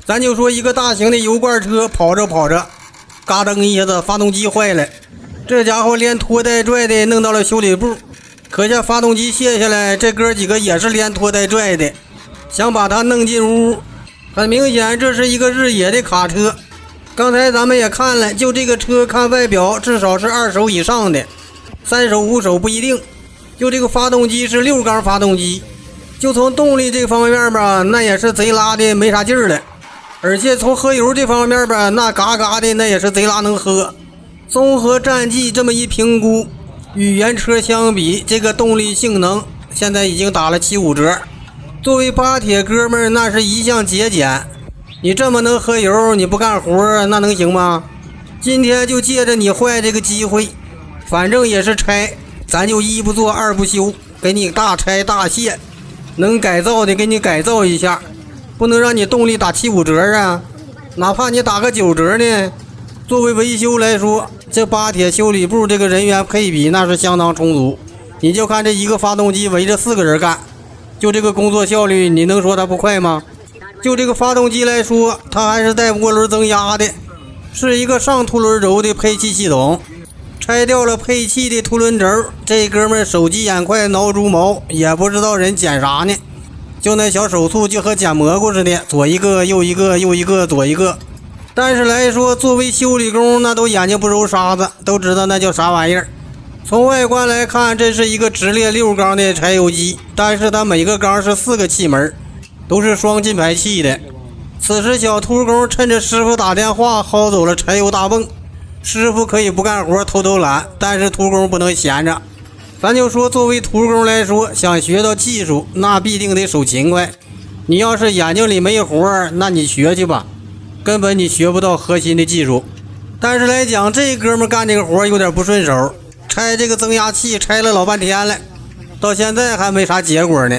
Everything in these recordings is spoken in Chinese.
咱就说一个大型的油罐车跑着跑着，嘎噔一下子发动机坏了，这家伙连拖带拽的弄到了修理部，可下发动机卸下来，这哥几个也是连拖带拽的，想把它弄进屋。很明显这是一个日野的卡车，刚才咱们也看了，就这个车看外表至少是2手以上的，3手5手不一定。就这个发动机是6缸发动机，就从动力这方面吧，那也是贼拉的没啥劲儿了，而且从喝油这方面吧，那嘎嘎的那也是贼拉能喝。综合战绩这么一评估，与原车相比，这个动力性能现在已经打了75折。作为巴铁哥们儿，那是一项节俭，你这么能喝油，你不干活那能行吗？今天就借着你坏这个机会，反正也是拆，咱就一不做二不休，给你大拆大卸，能改造的给你改造一下，不能让你动力打75折啊，哪怕你打个9折呢。作为维修来说，这巴铁修理部这个人员配比那是相当充足，你就看这一个发动机围着4个人干，就这个工作效率，你能说它不快吗？就这个发动机来说，它还是带涡轮增压的，是一个上凸轮轴的配气系统。拆掉了配气的凸轮轴，这哥们手疾眼快挠猪毛，也不知道人捡啥呢，就那小手速就和捡蘑菇似的，左一个右一个右一个左一个。但是来说，作为修理工，那都眼睛不揉沙子，都知道那叫啥玩意儿。从外观来看，这是一个直列6缸的柴油机，但是它每个缸是4个气门，都是双进排气的。此时小秃工趁着师傅打电话薅走了柴油大泵，师傅可以不干活偷偷懒，但是秃工不能闲着。咱就说作为秃工来说，想学到技术，那必定得手勤快。你要是眼睛里没活，那你学去吧，根本你学不到核心的技术。但是来讲，这哥们干这个活有点不顺手，拆这个增压器拆了老半天了，到现在还没啥结果呢。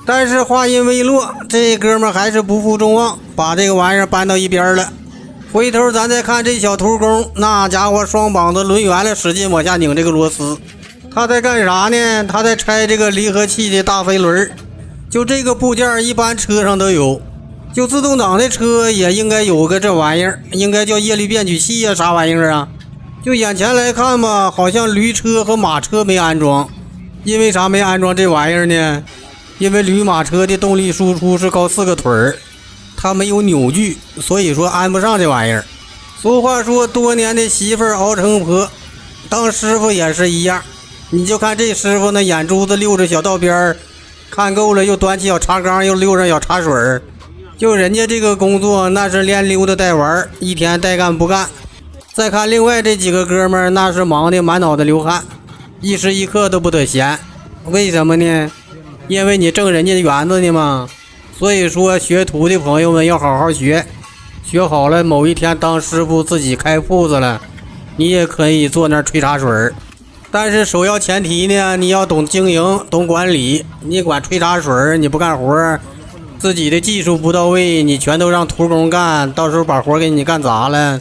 但是话音未落，这哥们还是不负众望，把这个玩意儿搬到一边了。回头咱再看这小徒工，那家伙双膀子抡圆了，使劲往下拧这个螺丝。他在干啥呢？他在拆这个离合器的大飞轮。就这个部件一般车上都有，就自动挡的车也应该有个这玩意儿，应该叫液力变矩器啊，啥玩意儿啊？就眼前来看吧，好像驴车和马车没安装。因为啥没安装这玩意儿呢？因为驴马车的动力输出是靠4个腿儿，它没有扭矩，所以说安不上这玩意儿。俗话说，多年的媳妇熬成婆，当师傅也是一样。你就看这师傅那眼珠子溜着小道边，看够了又端起小茶缸，又溜上小茶水。就人家这个工作那是连溜达带玩，一天带干不干。再看另外这几个哥们儿，那是忙的满脑袋流汗，一时一刻都不得闲。为什么呢？因为你挣人家的园子呢嘛。所以说学徒的朋友们要好好学，学好了某一天当师傅自己开铺子了，你也可以坐那儿吹茶水。但是首要前提呢，你要懂经营懂管理，你管吹茶水你不干活，自己的技术不到位，你全都让徒工干，到时候把活给你干砸了，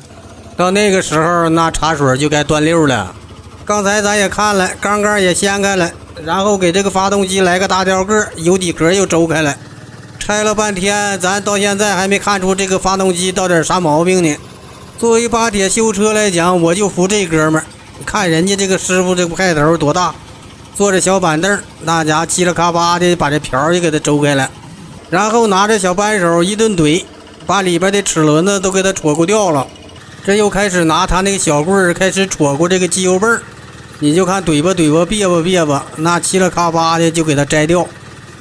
到那个时候那茶水就该断溜了。刚才咱也看了，缸缸也掀开了，然后给这个发动机来个大吊个，油底壳又周开了。拆了半天，咱到现在还没看出这个发动机到底啥毛病呢。作为巴铁修车来讲，我就服这哥们儿。看人家这个师傅这个派头多大，坐着小板凳，那家嘁哩咔吧的把这瓢也给他周开了，然后拿着小扳手一顿怼，把里边的齿轮子都给他戳过掉了。这又开始拿他那个小棍儿开始戳过这个机油泵，你就看怼吧怼吧别吧别吧，那嘁哩咔吧的就给他摘掉。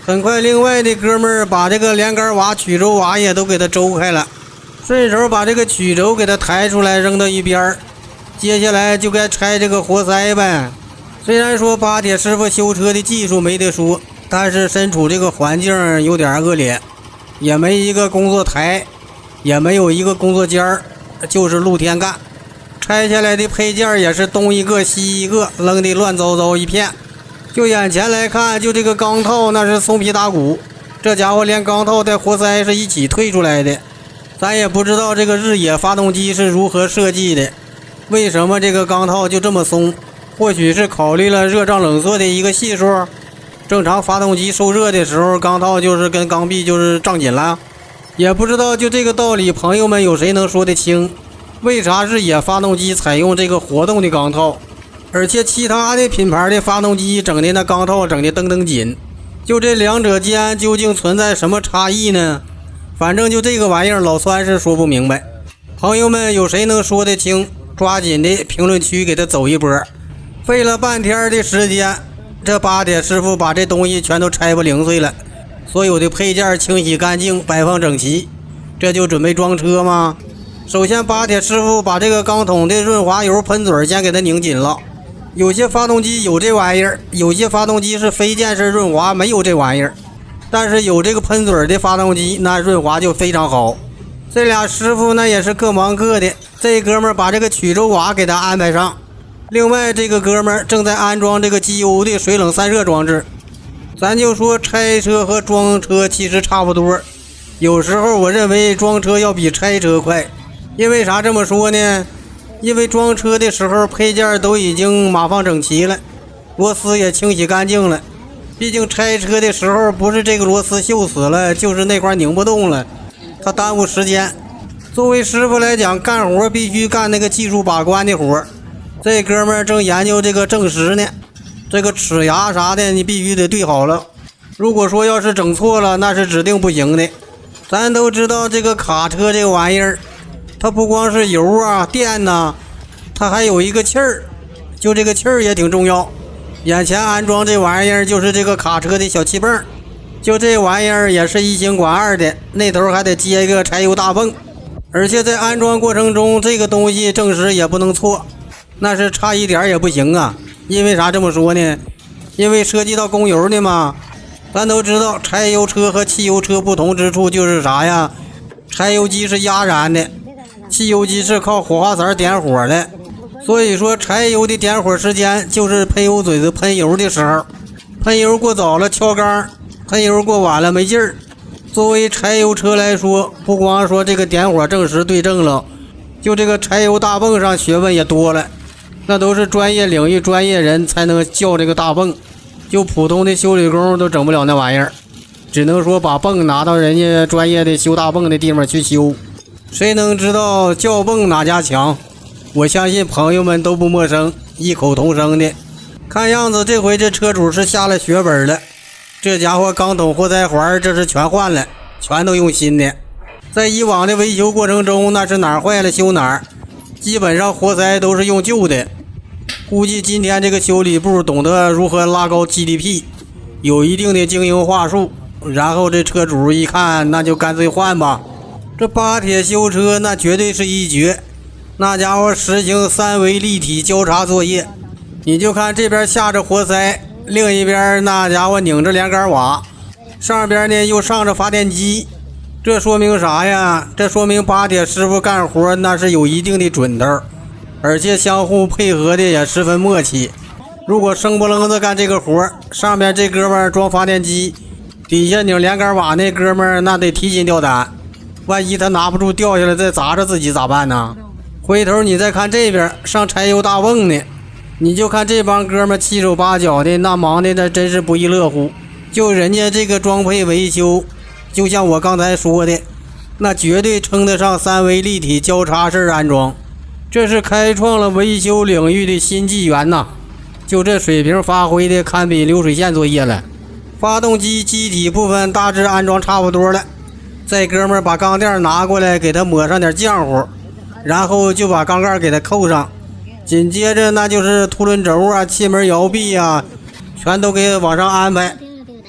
很快另外的哥们儿把这个连杆瓦曲轴瓦也都给他周开了，顺手把这个曲轴给他抬出来扔到一边。接下来就该拆这个活塞呗。虽然说巴铁师傅修车的技术没得说，但是身处这个环境有点恶劣，也没一个工作台，也没有一个工作间儿，就是露天干。拆下来的配件也是东一个西一个，扔得乱糟糟一片。就眼前来看，就这个钢套那是松皮打鼓，这家伙连钢套带活塞是一起退出来的。咱也不知道这个日野发动机是如何设计的，为什么这个钢套就这么松？或许是考虑了热胀冷缩的一个系数。正常发动机受热的时候，钢套就是跟钢壁就是胀紧了，也不知道就这个道理，朋友们有谁能说得清？为啥日野发动机采用这个活动的钢套，而且其他的品牌的发动机整的那钢套整的噔紧？就这两者间究竟存在什么差异呢？反正就这个玩意儿，老酸是说不明白。朋友们有谁能说得清？抓紧的评论区给他走一波。费了半天的时间，这巴铁师傅把这东西全都拆不零碎了，所有的配件清洗干净，摆放整齐，这就准备装车吗？首先巴铁师傅把这个钢筒的润滑油喷嘴先给它拧紧了。有些发动机有这玩意儿，有些发动机是非键式润滑，没有这玩意儿。但是有这个喷嘴的发动机，那润滑就非常好。这俩师傅那也是各忙各的，这哥们儿把这个曲轴瓦给他安排上，另外这个哥们儿正在安装这个机油的水冷散热装置。咱就说拆车和装车其实差不多，有时候我认为装车要比拆车快。因为啥这么说呢？因为装车的时候配件都已经码放整齐了，螺丝也清洗干净了。毕竟拆车的时候不是这个螺丝锈死了，就是那块拧不动了，它耽误时间。作为师傅来讲，干活必须干那个技术把关的活。这哥们儿正研究这个正时呢，这个齿牙啥的你必须得对好了，如果说要是整错了，那是指定不行的。咱都知道这个卡车这个玩意儿，它不光是油啊电呐，它还有一个气儿，就这个气儿也挺重要。眼前安装这玩意儿就是这个卡车的小气泵，就这玩意儿也是一心管二的，那头还得接一个柴油大泵。而且在安装过程中，这个东西正时也不能错，那是差一点也不行啊。因为啥这么说呢？因为涉及到供油的嘛。咱都知道柴油车和汽油车不同之处就是啥呀？柴油机是压燃的，汽油机是靠火花塞点火的。所以说柴油的点火时间就是喷油嘴子喷油的时候，喷油过早了敲缸，喷油过晚了没劲儿。作为柴油车来说，不光说这个点火正时对正了，就这个柴油大泵上学问也多了，那都是专业领域专业人才能叫这个大泵，就普通的修理工都整不了那玩意儿，只能说把泵拿到人家专业的修大泵的地方去修。谁能知道叫泵哪家强？我相信朋友们都不陌生，异口同声的。看样子这回这车主是下了血本了，这家伙钢筒活塞环这是全换了，全都用新的。在以往的维修过程中，那是哪儿坏了修哪儿，基本上活塞都是用旧的。估计今天这个修理部懂得如何拉高 GDP， 有一定的经营话术，然后这车主一看，那就干脆换吧。这巴铁修车那绝对是一绝，那家伙实行3维立体交叉作业，你就看这边下着活塞，另一边那家伙拧着连杆瓦，上边呢又上着发电机。这说明啥呀？这说明巴铁师傅干活那是有一定的准头，而且相互配合的也十分默契。如果生不愣子干这个活，上面这哥们装发电机，底下拧连杆瓦那哥们那得提心吊胆，万一他拿不住掉下来再砸着自己咋办呢？回头你再看这边上柴油大泵呢，你就看这帮哥们七手八脚的，那忙的那真是不亦乐乎。就人家这个装配维修，就像我刚才说的，那绝对称得上3维立体交叉式安装，这是开创了维修领域的新纪元呐！就这水平发挥的堪比流水线作业了。发动机机体部分大致安装差不多了，这哥们把钢垫拿过来给它抹上点浆糊，然后就把钢盖给它扣上，紧接着那就是凸轮轴啊、气门摇臂啊，全都给往上安排。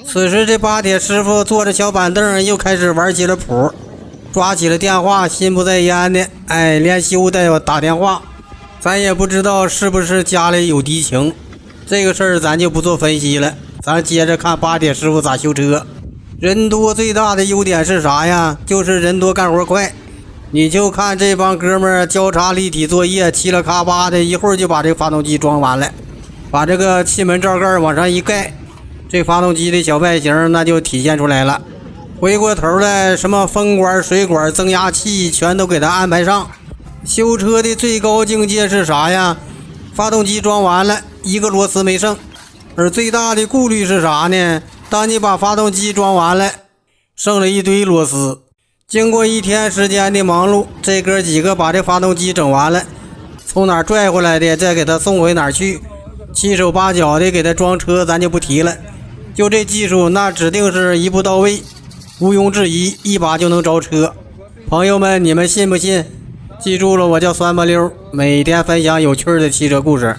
此时这巴铁师傅坐着小板凳又开始玩起了谱，抓起了电话，心不在焉的连修带打电话。咱也不知道是不是家里有敌情，这个事儿咱就不做分析了，咱接着看巴铁师傅咋修车。人多最大的优点是啥呀？就是人多干活快。你就看这帮哥们交叉立体作业，嘁了咔吧的，一会儿就把这个发动机装完了，把这个气门罩盖往上一盖，这发动机的小外形那就体现出来了。回过头来，什么风管、水管、增压器全都给他安排上。修车的最高境界是啥呀？发动机装完了，一个螺丝没剩。而最大的顾虑是啥呢？当你把发动机装完了，剩了一堆螺丝，经过1天时间的忙碌，这哥几个把这发动机整完了，从哪儿拽回来的再给他送回哪儿去，七手八脚的给他装车咱就不提了。就这技术，那指定是一步到位，毋庸置疑，一把就能着车。朋友们，你们信不信？记住了，我叫酸不溜，每天分享有趣的汽车故事。